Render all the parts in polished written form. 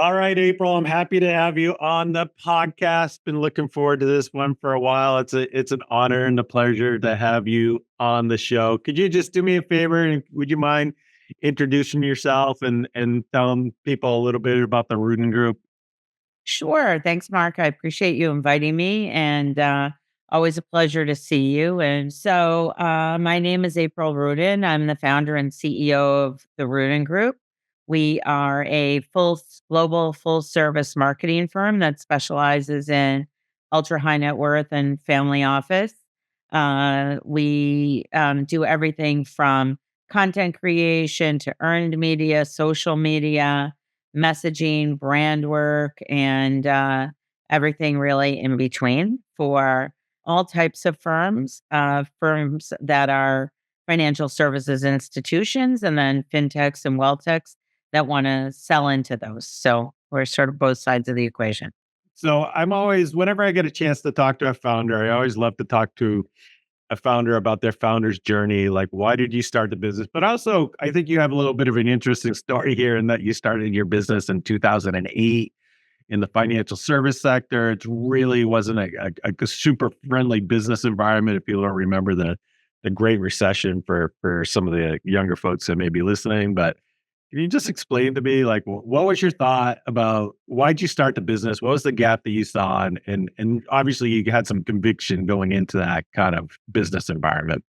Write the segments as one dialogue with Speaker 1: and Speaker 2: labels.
Speaker 1: All right, April, I'm happy to have you on the podcast. Been looking forward to this one for a while. It's an honor and a pleasure to have you on the show. Could you just do me a favor and would you mind introducing yourself and telling people a little bit about the Rudin Group?
Speaker 2: Sure. Thanks, Mark. I appreciate you inviting me and always a pleasure to see you. My name is April Rudin. I'm the founder and CEO of the Rudin Group. We are a global full service marketing firm that specializes in ultra high net worth and family office. We do everything from content creation to earned media, social media, messaging, brand work, and everything really in between for all types of firms that are financial services institutions, and then fintechs and wealthtechs that want to sell into those. So we're sort of both sides of the equation.
Speaker 1: So I'm always, whenever I get a chance to talk to a founder, I always love to talk to a founder about their founder's journey. Like, why did you start the business? But also, I think you have a little bit of an interesting story here in that you started your business in 2008 in the financial service sector. It really wasn't a super friendly business environment. If people don't remember the Great Recession for some of the younger folks that may be listening, but can you just explain to me, like, what was your thought about why'd you start the business? What was the gap that you saw? And obviously you had some conviction going into that kind of business environment.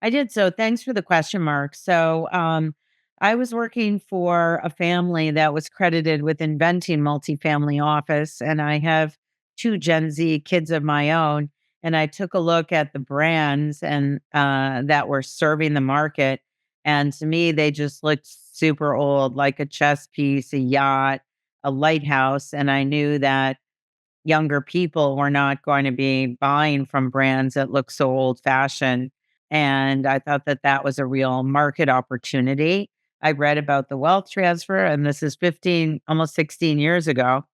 Speaker 2: I did. So thanks for the question, Mark. I was working for a family that was credited with inventing multifamily office, and I have two Gen Z kids of my own. And I took a look at the brands and that were serving the market, and to me, they just looked super old, like a chess piece, a yacht, a lighthouse. And I knew that younger people were not going to be buying from brands that look so old fashioned. And I thought that that was a real market opportunity. I read about the wealth transfer, and this is 15, almost 16 years ago.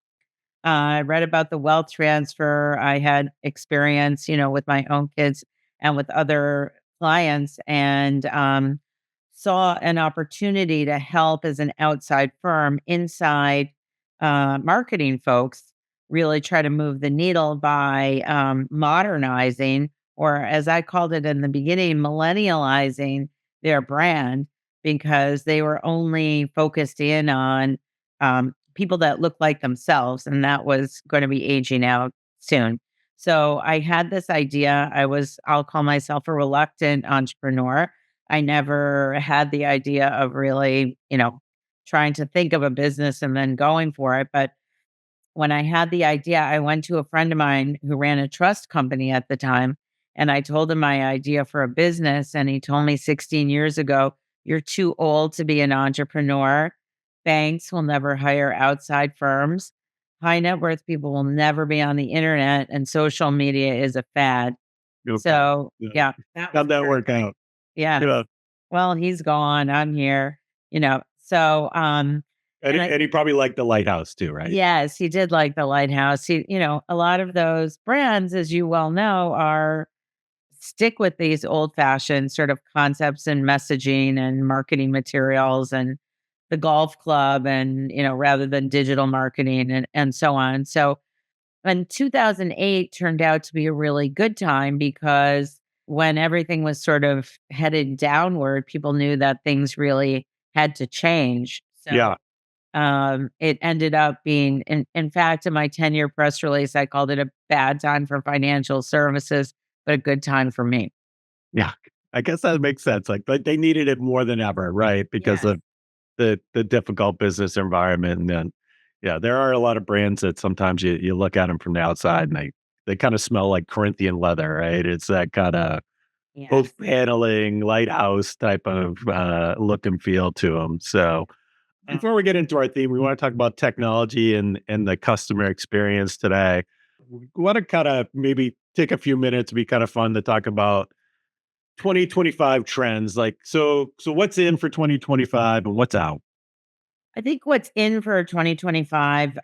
Speaker 2: I read about the wealth transfer. I had experience, with my own kids and with other clients, and saw an opportunity to help as an outside firm inside marketing folks really try to move the needle by modernizing, or as I called it in the beginning, millennializing their brand, because they were only focused in on people that look like themselves, and that was going to be aging out soon. So I had this idea. I'll call myself a reluctant entrepreneur. I never had the idea of really, trying to think of a business and then going for it. But when I had the idea, I went to a friend of mine who ran a trust company at the time, and I told him my idea for a business. And he told me 16 years ago, "You're too old to be an entrepreneur. Banks will never hire outside firms. High net worth people will never be on the internet, and social media is a fad."
Speaker 1: Okay.
Speaker 2: So,
Speaker 1: Yeah.
Speaker 2: yeah, that was
Speaker 1: How'd that
Speaker 2: very
Speaker 1: work out?
Speaker 2: yeah.
Speaker 1: Yeah.
Speaker 2: Well, he's gone, I'm here, you know. So,
Speaker 1: And,
Speaker 2: and I
Speaker 1: and he probably liked the lighthouse too, right?
Speaker 2: yes, he did like the lighthouse. A lot of those brands, as you well know, are stick with these old-fashioned sort of concepts and messaging and marketing materials and the golf club and, rather than digital marketing and so on. So, and 2008 turned out to be a really good time because when everything was sort of headed downward, people knew that things really had to change.
Speaker 1: Yeah.
Speaker 2: So it ended up being, in fact, in my 10-year press release, I called it a bad time for financial services, but a good time for me.
Speaker 1: Yeah. I guess that makes sense. Like, but they needed it more than ever, right? Because
Speaker 2: Yes.
Speaker 1: of the difficult business environment. And then, yeah, there are a lot of brands that sometimes you look at them from the outside and they kind of smell like Corinthian leather, right? It's that kind of
Speaker 2: Yes.
Speaker 1: oak paneling, lighthouse type of look and feel to them. So before we get into our theme, we want to talk about technology and the customer experience today. We want to kind of maybe take a few minutes, be kind of fun to talk about 2025 trends. Like, so what's in for 2025 and what's out?
Speaker 2: I think what's in for 2025,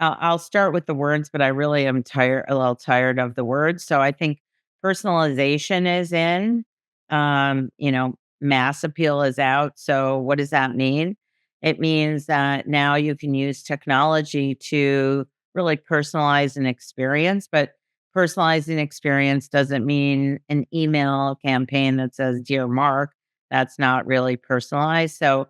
Speaker 2: I'll start with the words, but I really am a little tired of the words. So I think personalization is in, mass appeal is out. So what does that mean? It means that now you can use technology to really personalize an experience, but personalizing experience doesn't mean an email campaign that says "Dear Mark." That's not really personalized. So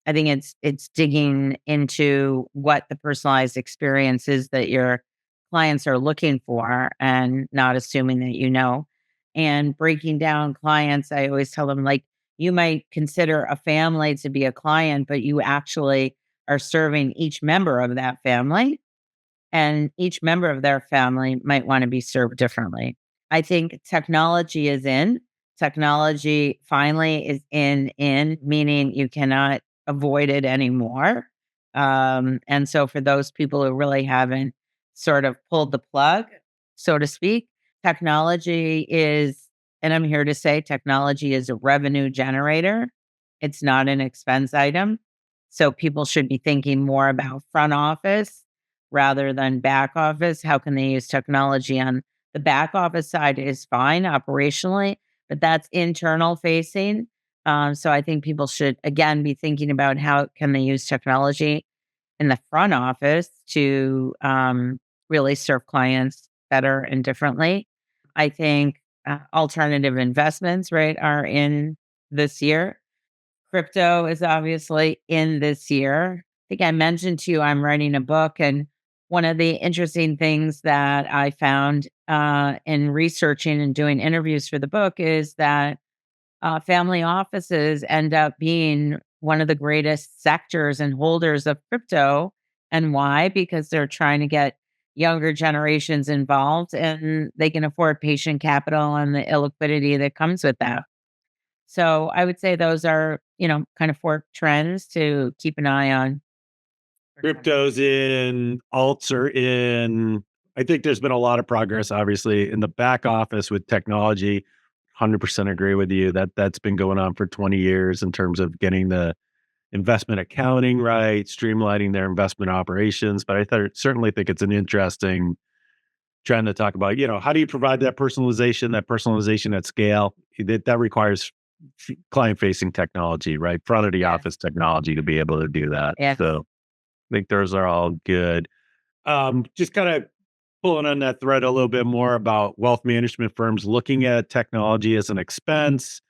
Speaker 2: I think it's digging into what the personalized experience is that your clients are looking for and not assuming that you know. And breaking down clients, I always tell them, like, you might consider a family to be a client, but you actually are serving each member of that family, and each member of their family might want to be served differently. I think technology is in. Technology finally is in, meaning you cannot avoid it anymore. And so for those people who really haven't sort of pulled the plug, so to speak, technology is, and I'm here to say technology is a revenue generator. It's not an expense item. So people should be thinking more about front office rather than back office. How can they use technology on the back office side is fine operationally, but that's internal facing. So I think people should again be thinking about how can they use technology in the front office to really serve clients better and differently. I think alternative investments, right, are in this year. Crypto is obviously in this year. I think I mentioned to you I'm writing a book, and one of the interesting things that I found in researching and doing interviews for the book is that family offices end up being one of the greatest sectors and holders of crypto. And why? Because they're trying to get younger generations involved and they can afford patient capital and the illiquidity that comes with that. So I would say those are, kind of 4 trends to keep an eye on for 20.
Speaker 1: Crypto's in, alts are in. I think there's been a lot of progress, obviously, in the back office with technology. 100% agree with you that that's been going on for 20 years in terms of getting the investment accounting right, streamlining their investment operations. But certainly think it's an interesting trend to talk about. How do you provide that personalization at scale? That requires client facing technology, right? Front of the
Speaker 2: Yes.
Speaker 1: office technology to be able to do that.
Speaker 2: Yes.
Speaker 1: So I think those are all good. Just kind of pulling on that thread a little bit more about wealth management firms looking at technology as an expense,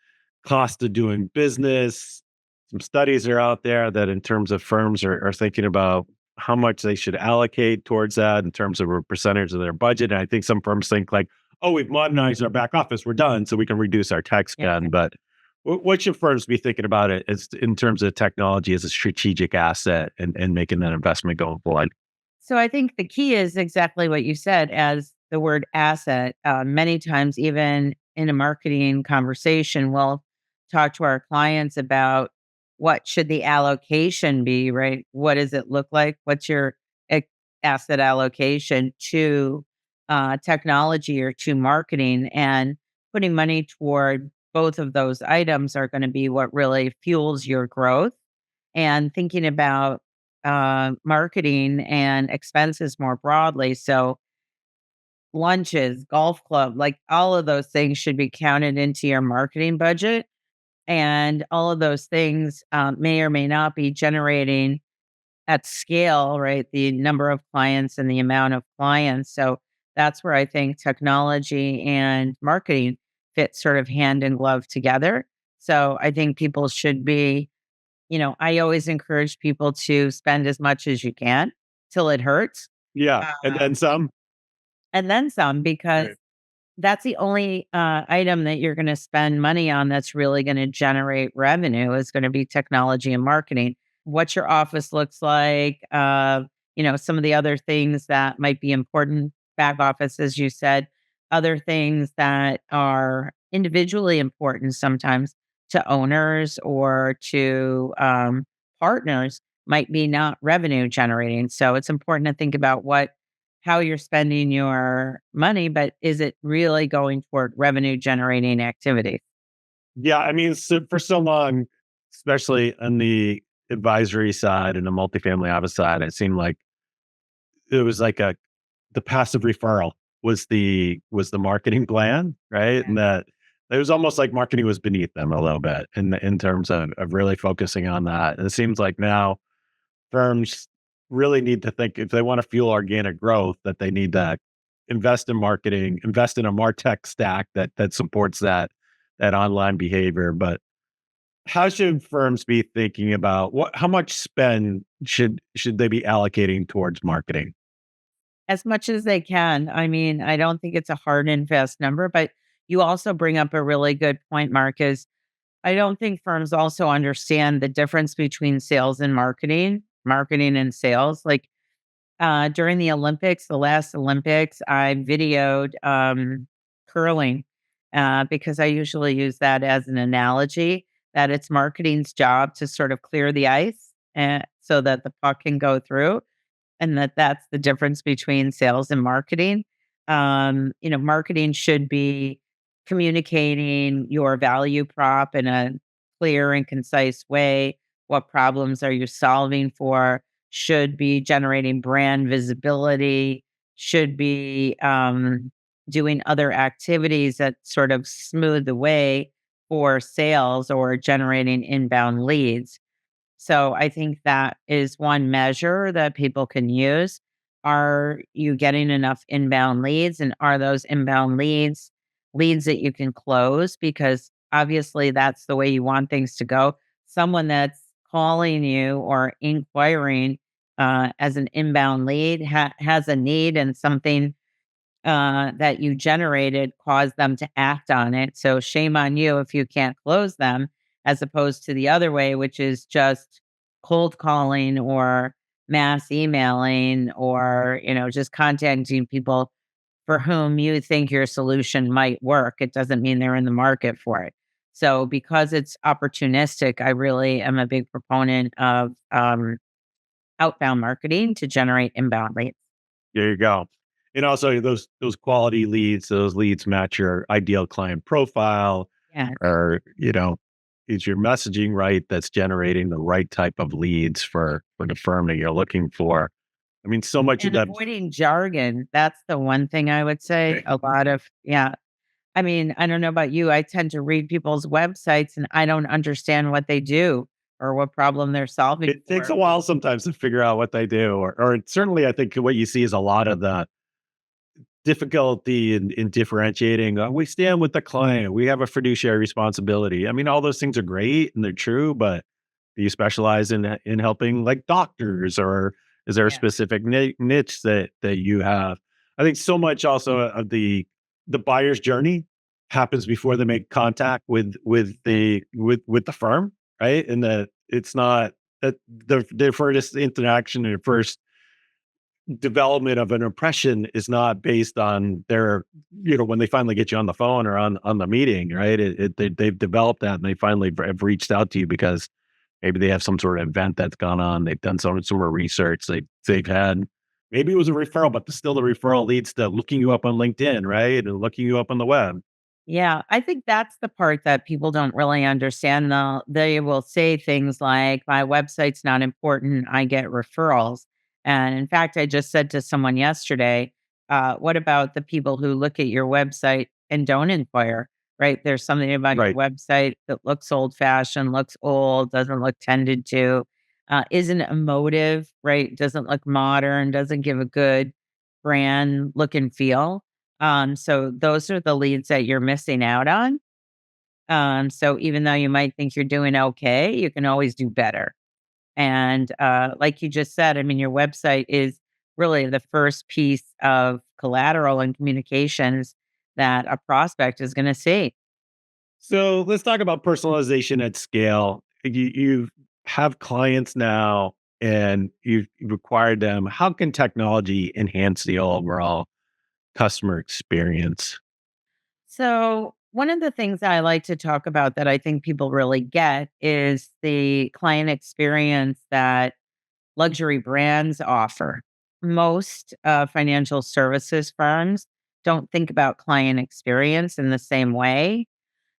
Speaker 1: cost of doing business. Some studies are out there that, in terms of firms, are thinking about how much they should allocate towards that in terms of a percentage of their budget. And I think some firms think like, oh, we've modernized our back office, we're done, so we can reduce our tech
Speaker 2: Yeah.
Speaker 1: spend. But what should firms be thinking about it as in terms of technology as a strategic asset and making that investment going forward?
Speaker 2: So I think the key is exactly what you said as the word asset. Many times, even in a marketing conversation, we'll talk to our clients about what should the allocation be, right? What does it look like? What's your asset allocation to technology or to marketing? And putting money toward both of those items are going to be what really fuels your growth. And thinking about marketing and expenses more broadly. So, lunches, golf club, like all of those things should be counted into your marketing budget. And all of those things may or may not be generating at scale, right? The number of clients and the amount of clients. So, that's where I think technology and marketing fit sort of hand in glove together. So, I think people should be, I always encourage people to spend as much as you can till it hurts,
Speaker 1: Yeah, and
Speaker 2: um,
Speaker 1: then some.
Speaker 2: and then some, because
Speaker 1: Right.
Speaker 2: that's the only item that you're going to spend money on that's really going to generate revenue is going to be technology and marketing. What your office looks like, some of the other things that might be important, back office, as you said, other things that are individually important sometimes to owners or to partners might be not revenue generating. So it's important to think about how you're spending your money, but is it really going toward revenue generating activity?
Speaker 1: Yeah, I mean, for so long, especially on the advisory side and the multifamily office side, it seemed like it was like the passive referral was the marketing plan, right?
Speaker 2: Yeah.
Speaker 1: And that it was almost like marketing was beneath them a little bit in terms of really focusing on that. And it seems like now firms really need to think if they want to fuel organic growth, that they need to invest in marketing, invest in a MarTech stack that supports that online behavior. But how should firms be thinking about how much spend should they be allocating towards marketing?
Speaker 2: As much as they can. I mean, I don't think it's a hard and fast number, but you also bring up a really good point, Mark, is I don't think firms also understand the difference between sales and marketing and sales. Like during the Olympics, the last Olympics, I videoed curling because I usually use that as an analogy that it's marketing's job to sort of clear the ice so that the puck can go through, and that's the difference between sales and marketing. Marketing should be communicating your value prop in a clear and concise way. What problems are you solving for? Should be generating brand visibility, should be doing other activities that sort of smooth the way for sales or generating inbound leads. So I think that is one measure that people can use. Are you getting enough inbound leads? And are those inbound leads that you can close? Because obviously that's the way you want things to go. Someone that's calling you or inquiring as an inbound lead has a need and something that you generated caused them to act on it. So shame on you if you can't close them, as opposed to the other way, which is just cold calling or mass emailing or, just contacting people for whom you think your solution might work. It doesn't mean they're in the market for it. So because it's opportunistic, I really am a big proponent of outbound marketing to generate inbound leads.
Speaker 1: There you go. And also those quality leads, those leads match your ideal client profile,
Speaker 2: Yeah.
Speaker 1: or is your messaging right that's generating the right type of leads for the firm that you're looking for. I mean, so much of
Speaker 2: And
Speaker 1: that.
Speaker 2: avoiding jargon, that's the one thing I would say. A lot of yeah. I mean, I don't know about you, I tend to read people's websites and I don't understand what they do or what problem they're solving
Speaker 1: It takes a
Speaker 2: for.
Speaker 1: while sometimes to figure out what they do, or certainly I think what you see is a lot of the difficulty in differentiating. We stand with the client. We have a fiduciary responsibility. I mean, all those things are great and they're true, but do you specialize in helping like doctors, or is there a
Speaker 2: Yeah.
Speaker 1: specific niche that you have? I think so much also of the buyer's journey happens before they make contact with the firm, right? And that it's not that their first interaction and first development of an impression is not based on their, when they finally get you on the phone or on the meeting, right? They've developed that and they finally have reached out to you because maybe they have some sort of event that's gone on. They've done some sort of research. They've had, maybe it was a referral, but still the referral leads to looking you up on LinkedIn, right? And looking you up on the web.
Speaker 2: Yeah, I think that's the part that people don't really understand. They will say things like, my website's not important, I get referrals. And in fact, I just said to someone yesterday, what about the people who look at your website and don't inquire, right? There's something about your
Speaker 1: Right.
Speaker 2: website that looks old fashioned, looks old, doesn't look tended to, isn't emotive, right? Doesn't look modern, doesn't give a good brand look and feel. So those are the leads that you're missing out on. So even though you might think you're doing okay, you can always do better. And like you just said, I mean, your website is really the first piece of collateral and communications that a prospect is going to see.
Speaker 1: So let's talk about personalization at scale. You have clients now and you've acquired them. How can technology enhance the overall customer experience?
Speaker 2: So, one of the things that I like to talk about that I think people really get is the client experience that luxury brands offer. Most financial services firms don't think about client experience in the same way.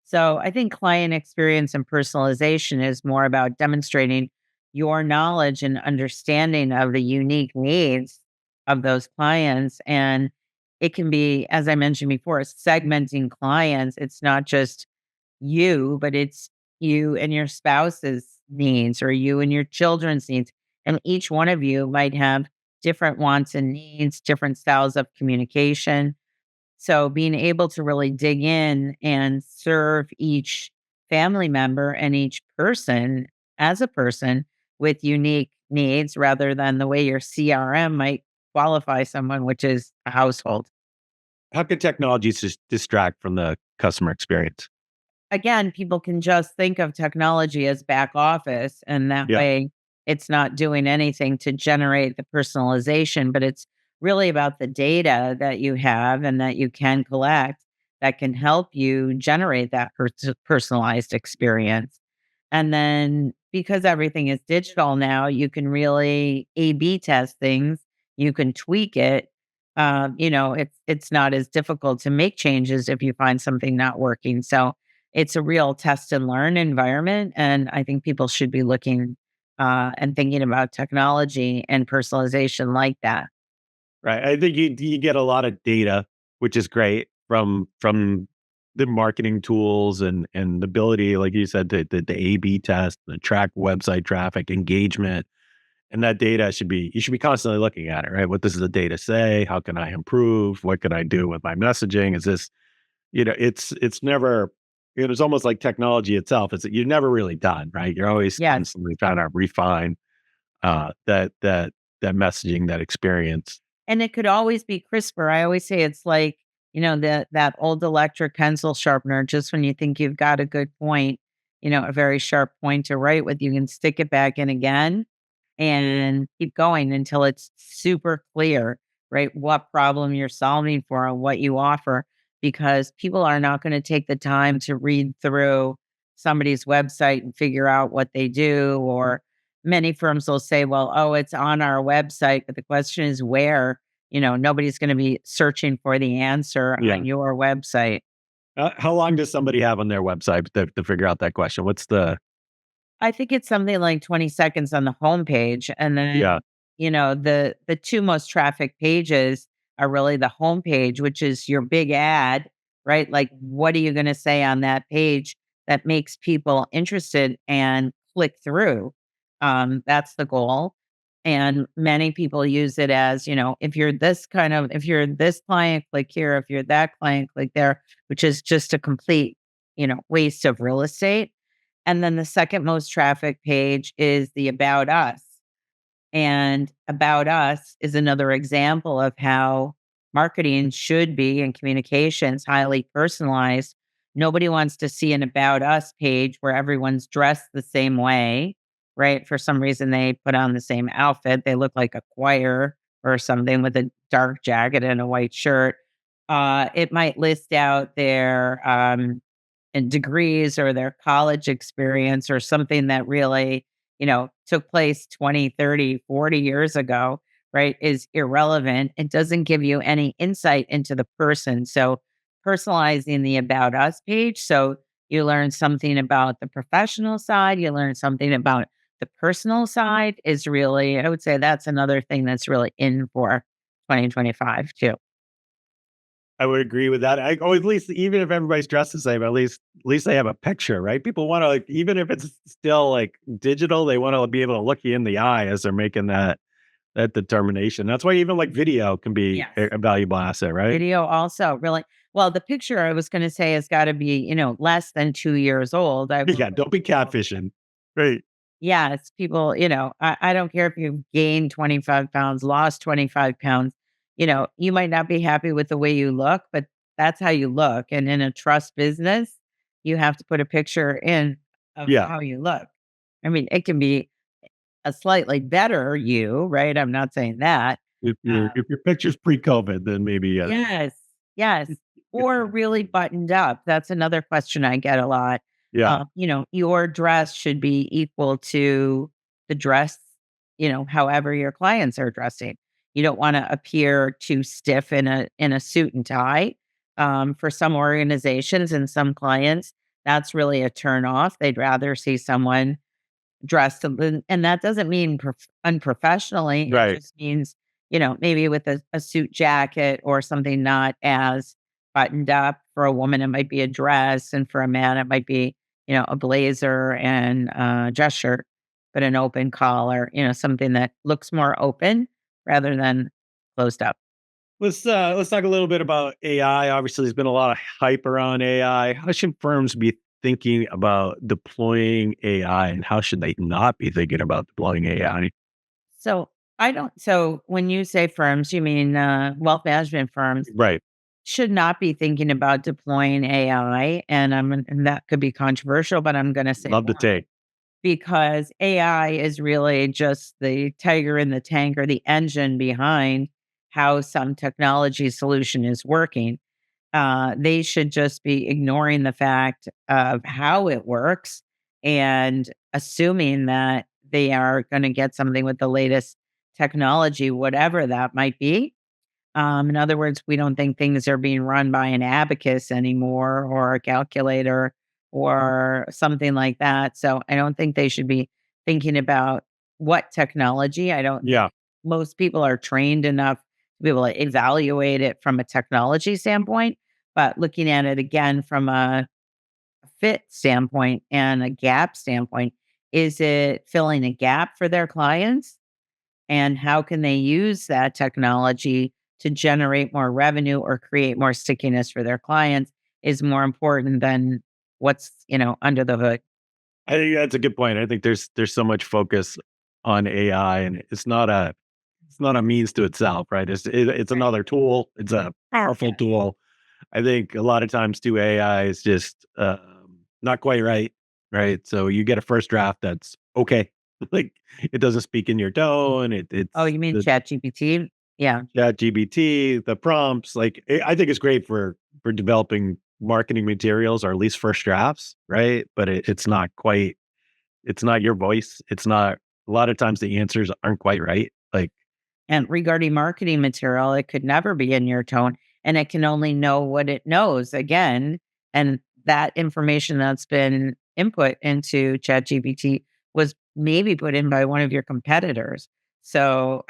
Speaker 2: So I think client experience and personalization is more about demonstrating your knowledge and understanding of the unique needs of those clients. And it can be, as I mentioned before, segmenting clients. It's not just you, but it's you and your spouse's needs or you and your children's needs. And each one of you might have different wants and needs, different styles of communication. So being able to really dig in and serve each family member and each person as a person with unique needs rather than the way your CRM might qualify someone, which is a household.
Speaker 1: How could technology distract from the customer experience?
Speaker 2: Again, people can just think of technology as back office, and that
Speaker 1: Yeah.
Speaker 2: way it's not doing anything to generate the personalization, but it's really about the data that you have and that you can collect that can help you generate that personalized experience. And then because everything is digital now, you can really A/B test things. You can tweak it. It's not as difficult to make changes if you find something not working. So it's a real test and learn environment, and I think people should be looking and thinking about technology and personalization like that.
Speaker 1: Right. I think you get a lot of data, which is great from the marketing tools and the ability, like you said, to A/B test, the track website traffic, engagement, and that data you should be constantly looking at it, right? What does the data say? How can I improve? What can I do with my messaging? Is this, it's never, it's almost like technology itself. It's you're never really done, right? You're always
Speaker 2: Yes.
Speaker 1: constantly trying to refine that messaging, that experience.
Speaker 2: And it could always be crisper. I always say it's like, that old electric pencil sharpener, just when you think you've got a good point, a very sharp point to write with, you can stick it back in again and keep going until it's super clear, right? What problem you're solving for and what you offer, because people are not going to take the time to read through somebody's website and figure out what they do. Or many firms will say, well, oh, it's on our website. But the question is where? Nobody's going to be searching for the answer
Speaker 1: Yeah.
Speaker 2: on your website.
Speaker 1: How long does somebody have on their website to figure out that question? What's the
Speaker 2: I think it's something like 20 seconds on the homepage, and
Speaker 1: yeah,
Speaker 2: then, the 2 most trafficked pages are really the homepage, which is your big ad, right? Like, what are you gonna say on that page that makes people interested and click through? That's the goal, and many people use it as, if you're this client, click here, if you're that client, click there, which is just a complete, waste of real estate. And then the second most traffic page is the About Us. And About Us is another example of how marketing should be and communications highly personalized. Nobody wants to see an About Us page where everyone's dressed the same way, right? For some reason, they put on the same outfit. They look like a choir or something with a dark jacket and a white shirt. It might list out their and degrees or their college experience or something that really, took place 20, 30, 40 years ago, right, is irrelevant. It doesn't give you any insight into the person. So personalizing the About Us page. So you learn something about the professional side, you learn something about the personal side is really, I would say that's another thing that's really in for 2025 too.
Speaker 1: I would agree with that. At least even if everybody's dressed the same, at least they have a picture, right? People want to like, even if it's still like digital, they want to be able to look you in the eye as they're making that determination. That's why even like video can be
Speaker 2: Yes.
Speaker 1: a valuable asset, right?
Speaker 2: Video also really well, the picture I was gonna say has gotta be, less than 2 years old. I work
Speaker 1: Yeah,
Speaker 2: with
Speaker 1: don't be
Speaker 2: people.
Speaker 1: catfishing. Right.
Speaker 2: Yes, people, I don't care if you've gained 25 pounds, lost 25 pounds, you might not be happy with the way you look, but that's how you look, and in a trust business, you have to put a picture in of
Speaker 1: Yeah.
Speaker 2: how you look. I mean, it can be a slightly better you, right? I'm not saying that.
Speaker 1: If your picture's pre-COVID, then maybe yes.
Speaker 2: Yes, yes, or really buttoned up. That's another question I get a lot.
Speaker 1: Yeah.
Speaker 2: Your dress should be equal to the dress, however your clients are dressing. You don't wanna appear too stiff in a suit and tie. For some organizations and some clients, that's really a turn off. They'd rather see someone dressed and that doesn't mean unprofessionally. It
Speaker 1: Right.
Speaker 2: just means, maybe with a suit jacket or something not as buttoned up. For a woman, it might be a dress, and for a man, it might be, a blazer and dress shirt. but an open call or, something that looks more open rather than closed up.
Speaker 1: Let's talk a little bit about AI. Obviously, there's been a lot of hype around AI. How should firms be thinking about deploying AI, and how should they not be thinking about deploying AI?
Speaker 2: So so when you say firms, you mean wealth management firms
Speaker 1: Right.
Speaker 2: should not be thinking about deploying AI. And that could be controversial, but I'm going to say
Speaker 1: Love to
Speaker 2: why.
Speaker 1: take.
Speaker 2: Because AI is really just the tiger in the tank or the engine behind how some technology solution is working. They should just be ignoring the fact of how it works and assuming that they are going to get something with the latest technology, whatever that might be. In other words, we don't think things are being run by an abacus anymore or a calculator or something like that. So I don't think they should be thinking about what technology. I don't think
Speaker 1: Yeah.
Speaker 2: most people are trained enough to be able to evaluate it from a technology standpoint, but looking at it again from a fit standpoint and a gap standpoint, is it filling a gap for their clients? And how can they use that technology to generate more revenue or create more stickiness for their clients is more important than what's, under the hood.
Speaker 1: I think that's a good point. I think there's so much focus on AI, and it's not a means to itself, right? It's
Speaker 2: Right.
Speaker 1: another tool. It's a powerful
Speaker 2: Yes.
Speaker 1: tool. I think a lot of times too, AI is just not quite right, right? So you get a first draft that's okay, like it doesn't speak in your tone.
Speaker 2: Oh,
Speaker 1: It's
Speaker 2: you mean
Speaker 1: the
Speaker 2: ChatGPT? Yeah.
Speaker 1: chat GBT, the prompts. I think it's great for developing marketing materials or at least first drafts, right? But it's not quite. It's not your voice. It's not. A lot of times the answers aren't quite right. Like
Speaker 2: And regarding marketing material, it could never be in your tone and it can only know what it knows again. And that information that's been input into ChatGPT was maybe put in by one of your competitors. So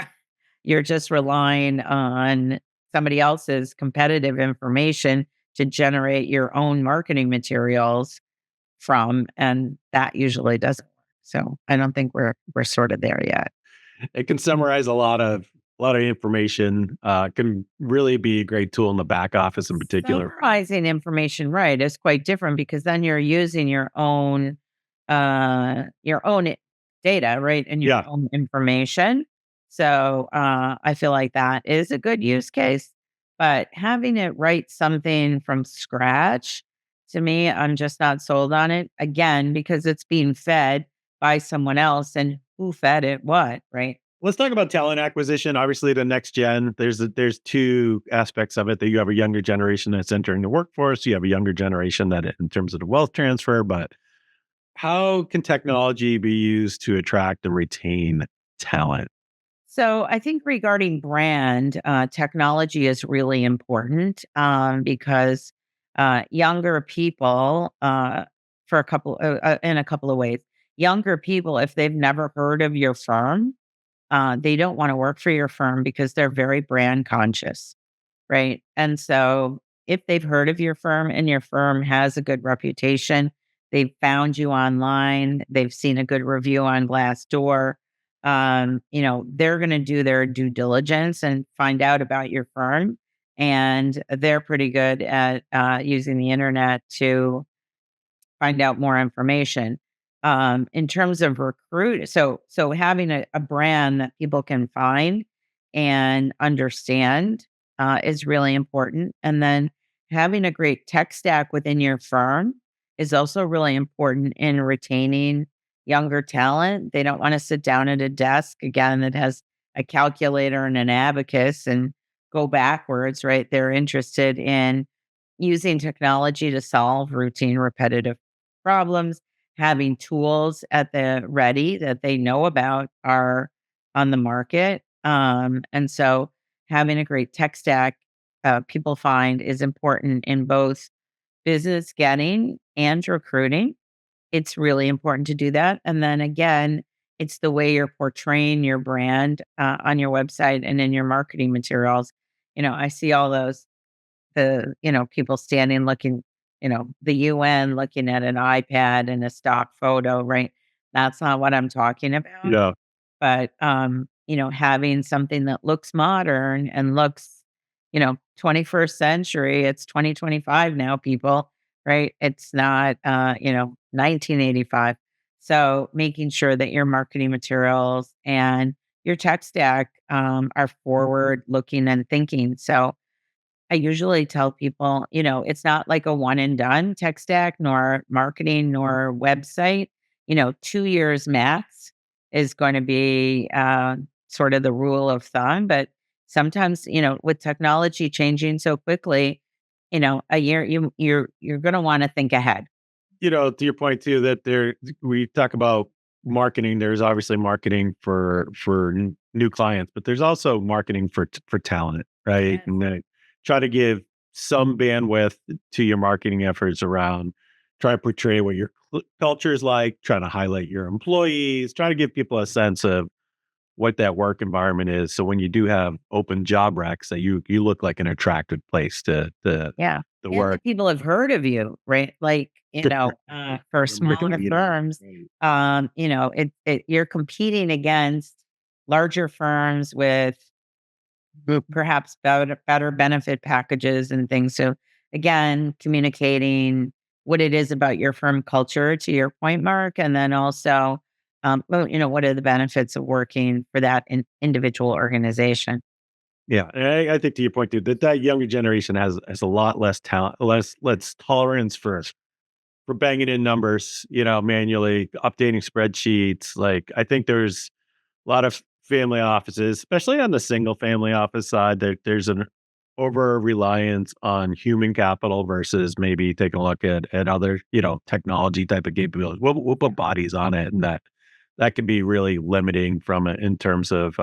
Speaker 2: you're just relying on somebody else's competitive information to generate your own marketing materials from, and that usually doesn't work. So I don't think we're sort of there yet.
Speaker 1: it can summarize a lot of information. Can really be a great tool in the back office in particular.
Speaker 2: Summarizing information, right, is quite different because then you're using your own data, right, and your
Speaker 1: Yeah.
Speaker 2: own information. So, I feel like that is a good use case, but having it write something from scratch, to me, I'm just not sold on it. Again, because it's being fed by someone else and who fed it what, right?
Speaker 1: Let's talk about talent acquisition. Obviously, the next gen. There's two aspects of it. That you have a younger generation that's entering the workforce. You have a younger generation that, in terms of the wealth transfer. But how can technology be used to attract and retain talent?
Speaker 2: So I think regarding brand, technology is really important because younger people, for a couple, in a couple of ways, younger people, if they've never heard of your firm, they don't want to work for your firm because they're very brand conscious. Right. And so if they've heard of your firm and your firm has a good reputation, they've found you online, they've seen a good review on Glassdoor, they're going to do their due diligence and find out about your firm. And they're pretty good at using the internet to find out more information. In terms of so having a brand that people can find and understand is really important. And then having a great tech stack within your firm is also really important in retaining younger talent. They don't want to sit down at a desk again that has a calculator and an abacus and go backwards, right? They're interested in using technology to solve routine, repetitive problems, having tools at the ready that they know about are on the market. And so having a great tech stack, people find is important in both business getting and recruiting. It's really important to do that. And then again, it's the way you're portraying your brand on your website and in your marketing materials. I see all those people standing looking, the UN looking at an iPad and a stock photo, right? That's not what I'm talking about.
Speaker 1: Yeah.
Speaker 2: But, having something that looks modern and looks, 21st century, it's 2025 now, people, right? It's not, 1985. So making sure that your marketing materials and your tech stack are forward looking and thinking. So I usually tell people, it's not like a one and done tech stack, nor marketing, nor website. 2 years max is going to be sort of the rule of thumb. But sometimes, with technology changing so quickly, a year you're going to want to think ahead.
Speaker 1: To your point too, that we talk about marketing. There's obviously marketing for new clients, but there's also marketing for talent, right?
Speaker 2: Yes.
Speaker 1: And then try to give some bandwidth to your marketing efforts around try to portray what your culture is like, trying to highlight your employees, try to give people a sense of what that work environment is. So when you do have open job recs, that you look like an attractive place
Speaker 2: Yeah.
Speaker 1: to
Speaker 2: And
Speaker 1: work.
Speaker 2: that people have heard of you, right? Like, for smaller firms, you're competing against larger firms with perhaps better benefit packages and things. So again, communicating what it is about your firm culture to your point, Mark, and then also, what are the benefits of working for that individual organization?
Speaker 1: Yeah, and I think to your point, dude, that younger generation has a lot less talent, less tolerance for banging in numbers, manually updating spreadsheets. Like I think there's a lot of family offices, especially on the single family office side, there's an over reliance on human capital versus maybe taking a look at other, technology type of capabilities. We'll
Speaker 2: Yeah.
Speaker 1: put bodies on it, and that can be really limiting from it in terms of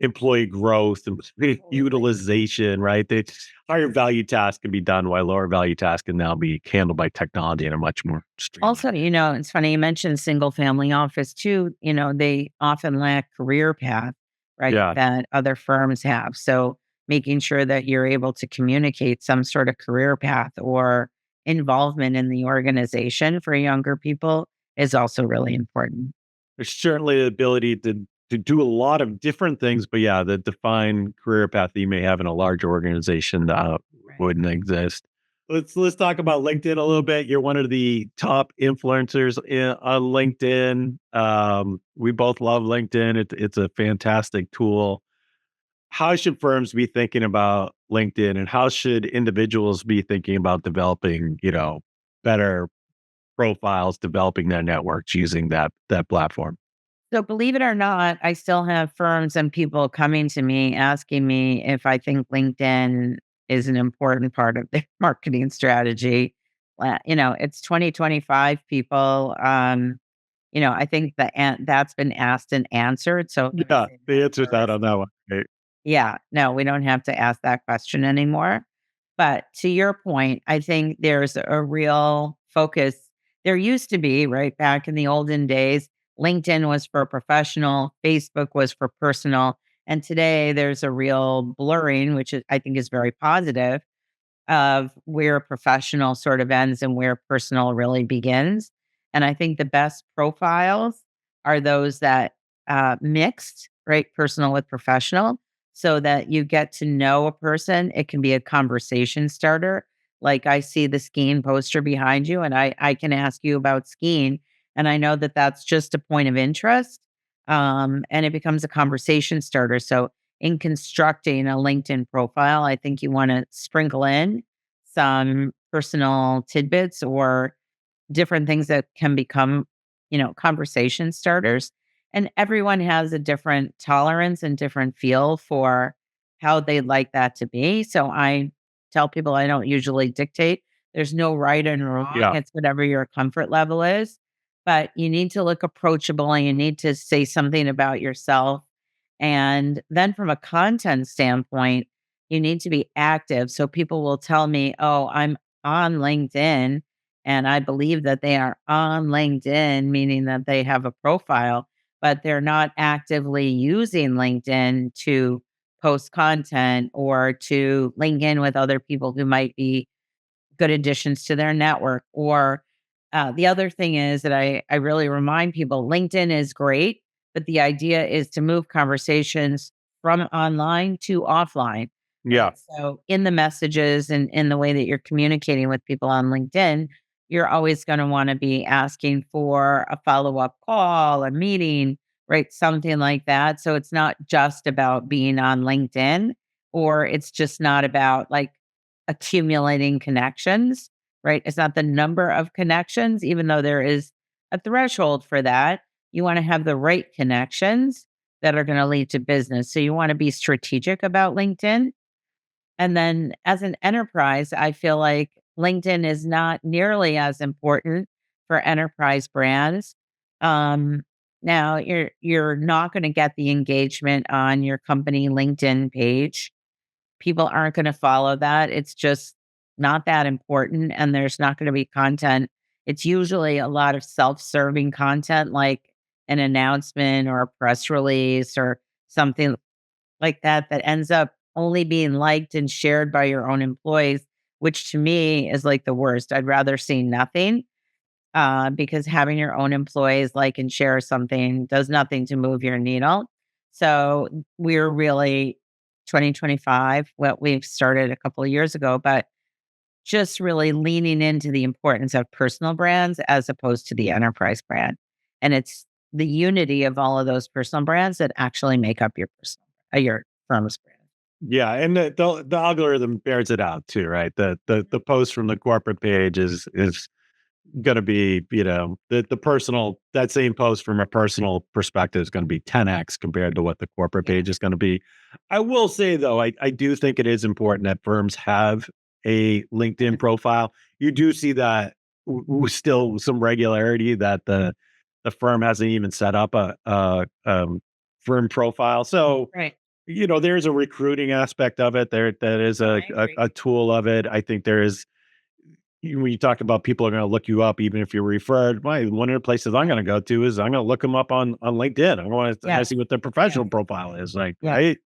Speaker 1: employee growth and
Speaker 2: Totally.
Speaker 1: utilization, right? The higher value tasks can be done while lower value tasks can now be handled by technology in a much more streamlined.
Speaker 2: Also, it's funny you mentioned single family office too. They often lack career path, right?
Speaker 1: Yeah,
Speaker 2: That other firms have. So making sure that you're able to communicate some sort of career path or involvement in the organization for younger people is also really important.
Speaker 1: there's certainly the ability to do a lot of different things, but yeah, the defined career path that you may have in a large organization
Speaker 2: Right.
Speaker 1: wouldn't exist. Let's talk about LinkedIn a little bit. You're one of the top influencers on LinkedIn. We both love LinkedIn. It's a fantastic tool. How should firms be thinking about LinkedIn, and how should individuals be thinking about developing, better profiles, developing their networks using that platform?
Speaker 2: So believe it or not, I still have firms and people coming to me asking me if I think LinkedIn is an important part of their marketing strategy. It's 2025 people. I think that's been asked and answered. So I'm going to
Speaker 1: Yeah,
Speaker 2: say
Speaker 1: the
Speaker 2: that
Speaker 1: answer's out
Speaker 2: first.
Speaker 1: on that one. Right?
Speaker 2: Yeah, no, we don't have to ask that question anymore. But to your point, I think there's a real focus. There used to be, right back in the olden days, LinkedIn was for professional, Facebook was for personal. And today there's a real blurring, which I think is very positive of where professional sort of ends and where personal really begins. And I think the best profiles are those that mixed, right? Personal with professional, so that you get to know a person. It can be a conversation starter. Like I see the skiing poster behind you, and I can ask you about skiing. And I know that that's just a point of interest. And it becomes a conversation starter. So in constructing a LinkedIn profile, I think you want to sprinkle in some personal tidbits or different things that can become, conversation starters. And everyone has a different tolerance and different feel for how they'd like that to be. So I tell people I don't usually dictate. There's no right and wrong.
Speaker 1: Yeah,
Speaker 2: It's whatever your comfort level is. But you need to look approachable and you need to say something about yourself. And then from a content standpoint, you need to be active. So people will tell me, oh, I'm on LinkedIn. And I believe that they are on LinkedIn, meaning that they have a profile, but they're not actively using LinkedIn to post content or to link in with other people who might be good additions to their network or The other thing is that I really remind people LinkedIn is great, but the idea is to move conversations from online to offline,
Speaker 1: Yeah.
Speaker 2: right? So in the messages and in the way that you're communicating with people on LinkedIn, you're always going to want to be asking for a follow-up call, a meeting, right? Something like that. So it's not just about being on LinkedIn, or it's just not about like accumulating connections, right? It's not the number of connections, even though there is a threshold for that. You want to have the right connections that are going to lead to business. So you want to be strategic about LinkedIn. And then as an enterprise, I feel like LinkedIn is not nearly as important for enterprise brands. Um, Now you're not going to get the engagement on your company LinkedIn page. People aren't gonna follow that. It's just not that important, and there's not gonna be content. It's usually a lot of self-serving content, like an announcement or a press release or something like that, that ends up only being liked and shared by your own employees, which to me is like the worst. I'd rather see nothing, because having your own employees like and share something does nothing to move your needle. So we're really 2025, what we've started a couple of years ago, but just really leaning into the importance of personal brands as opposed to the enterprise brand. And it's the unity of all of those personal brands that actually make up your firm's brand.
Speaker 1: Yeah, and the algorithm bears it out too, right? The post from the corporate page is gonna be, the personal that same post from a personal perspective is gonna be 10x compared to what the corporate
Speaker 2: Yeah.
Speaker 1: page is gonna be. I will say though, I do think it is important that firms have a LinkedIn profile. You do see that still some regularity that the firm hasn't even set up a firm profile. So
Speaker 2: Right.
Speaker 1: there's a recruiting aspect of it. That is
Speaker 2: No,
Speaker 1: a,
Speaker 2: I
Speaker 1: a
Speaker 2: agree.
Speaker 1: a tool of it. I think there is when you talk about people are going to look you up, even if you're referred. One of the places I'm going to go to is I'm going to look them up on LinkedIn. I want to
Speaker 2: Yes.
Speaker 1: see what their
Speaker 2: Yes.
Speaker 1: professional profile is like,
Speaker 2: Yes.
Speaker 1: right?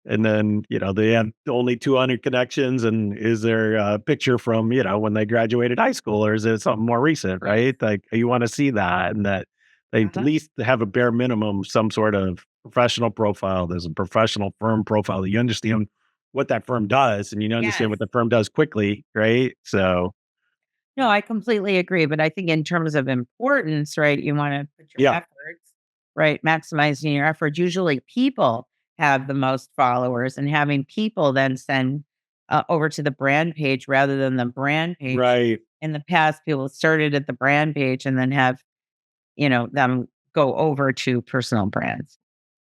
Speaker 1: And then they have only 200 connections, and is there a picture from when they graduated high school, or is it something more recent,
Speaker 2: Right.
Speaker 1: right? Like you want to see that, and that they at
Speaker 2: Uh-huh.
Speaker 1: least have a bare minimum, some sort of professional profile. There's a professional firm profile that you understand what that firm does, and you understand
Speaker 2: Yes.
Speaker 1: what the firm does quickly, right? So
Speaker 2: No, I completely agree, but I think in terms of importance, right, you wanna put your
Speaker 1: yeah.
Speaker 2: efforts, right, maximizing your effort. Usually people have the most followers, and having people then send, over to the brand page rather than the brand page.
Speaker 1: Right.
Speaker 2: In the past, people started at the brand page and then have, them go over to personal brands.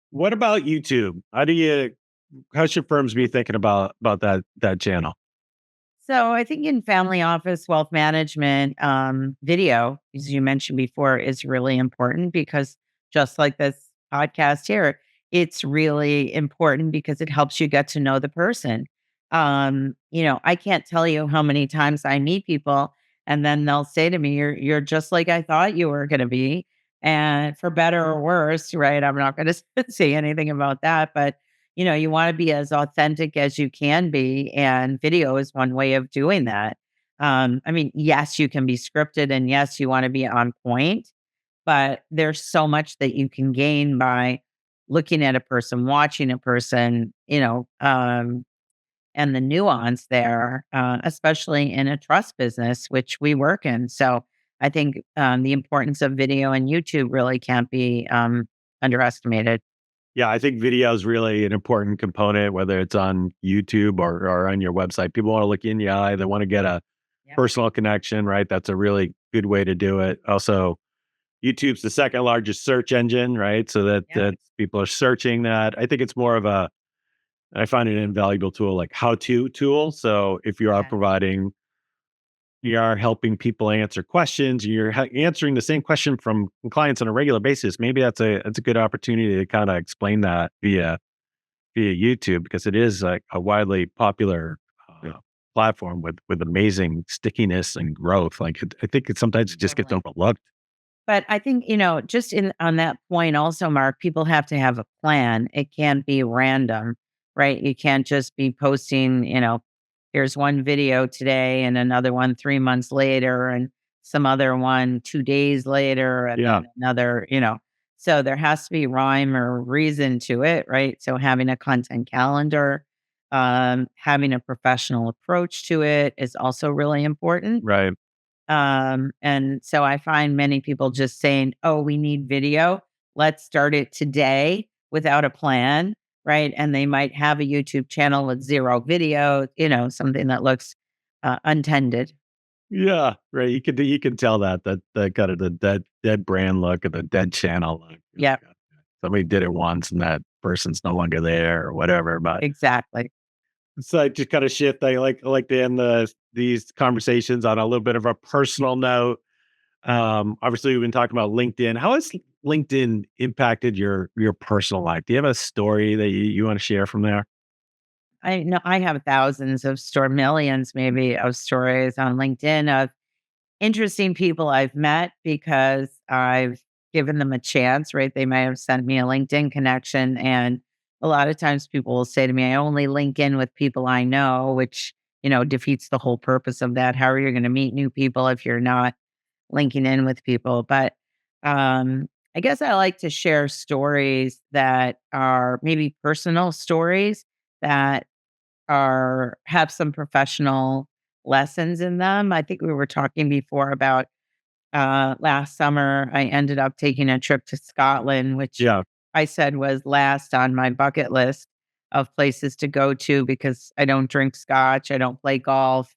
Speaker 1: What about YouTube? How should firms be thinking about that channel?
Speaker 2: So I think in family office wealth management, video, as you mentioned before, is really important because just like this podcast here, it's really important because it helps you get to know the person. I can't tell you how many times I meet people and then they'll say to me, "You're just like I thought you were going to be," and for better or worse, right? I'm not going to say anything about that, but you want to be as authentic as you can be, and video is one way of doing that. I mean, yes, you can be scripted, and yes, you want to be on point, but there's so much that you can gain by looking at a person, watching a person, and the nuance there, especially in a trust business, which we work in. So I think the importance of video and YouTube really can't be underestimated.
Speaker 1: Yeah, I think video is really an important component, whether it's on YouTube or on your website. People want to look in the eye. They want to get a
Speaker 2: Yeah.
Speaker 1: personal connection, right? That's a really good way to do it. Also, YouTube's the second largest search engine, right? So
Speaker 2: Yeah.
Speaker 1: that people are searching that. I think it's more of I find it an invaluable tool, like how-to tool. So if you are helping people answer questions, you're answering the same question from clients on a regular basis. Maybe that's a good opportunity to kind of explain that via YouTube, because it is a widely popular platform with amazing stickiness and growth. Like I think sometimes it just gets
Speaker 2: Totally.
Speaker 1: overlooked.
Speaker 2: But I think, just in on that point also, Mark, people have to have a plan. It can't be random, right? You can't just be posting, here's one video today and another one 3 months later. And some other one 2 days later, and
Speaker 1: Yeah.
Speaker 2: then another, So there has to be rhyme or reason to it, right? So having a content calendar, having a professional approach to it is also really important.
Speaker 1: Right.
Speaker 2: And so I find many people just saying, "Oh, we need video. Let's start it today," without a plan, right? And they might have a YouTube channel with zero video, something that looks untended.
Speaker 1: Yeah. Right. You can tell that the kind of the dead brand look and the dead channel look. You're
Speaker 2: Yeah,
Speaker 1: like, "Oh, somebody did it once and that person's no longer there or whatever." But
Speaker 2: exactly.
Speaker 1: so I just kind of shift. I like to end these conversations on a little bit of a personal note. Obviously, we've been talking about LinkedIn. How has LinkedIn impacted your personal life? Do you have a story that you want to share from there?
Speaker 2: I know I have thousands of millions maybe of stories on LinkedIn of interesting people I've met because I've given them a chance, right? They might have sent me a LinkedIn connection. And a lot of times people will say to me, I only link in with people I know, which, defeats the whole purpose of that. How are you going to meet new people if you're not linking in with people? But I guess I like to share stories that are maybe personal stories that have some professional lessons in them. I think we were talking before about last summer, I ended up taking a trip to Scotland, which
Speaker 1: Yeah.
Speaker 2: I said was last on my bucket list of places to go to because I don't drink scotch, I don't play golf,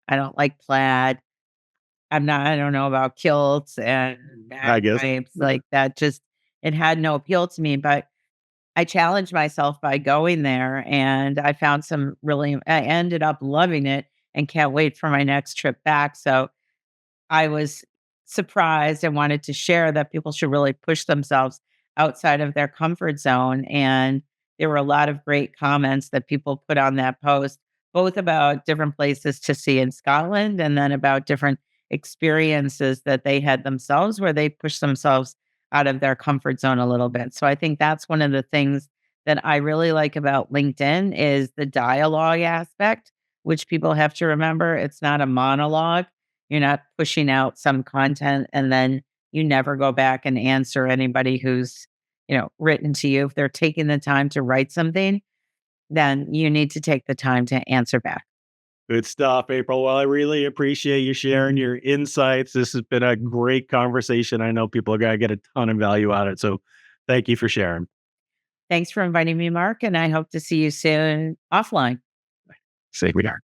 Speaker 2: I don't like plaid. I don't know about kilts and
Speaker 1: I guess.
Speaker 2: bagpipes, like that just it had no appeal to me, but I challenged myself by going there and I ended up loving it and can't wait for my next trip back. So I was surprised and wanted to share that people should really push themselves outside of their comfort zone. And there were a lot of great comments that people put on that post, both about different places to see in Scotland and then about different experiences that they had themselves where they pushed themselves out of their comfort zone a little bit. So I think that's one of the things that I really like about LinkedIn is the dialogue aspect, which people have to remember. It's not a monologue. You're not pushing out some content and then you never go back and answer anybody who's, written to you. If they're taking the time to write something, then you need to take the time to answer back.
Speaker 1: Good stuff, April. Well, I really appreciate you sharing your insights. This has been a great conversation. I know people are going to get a ton of value out of it. So thank you for sharing.
Speaker 2: Thanks for inviting me, Mark, and I hope to see you soon offline.
Speaker 1: Say we are.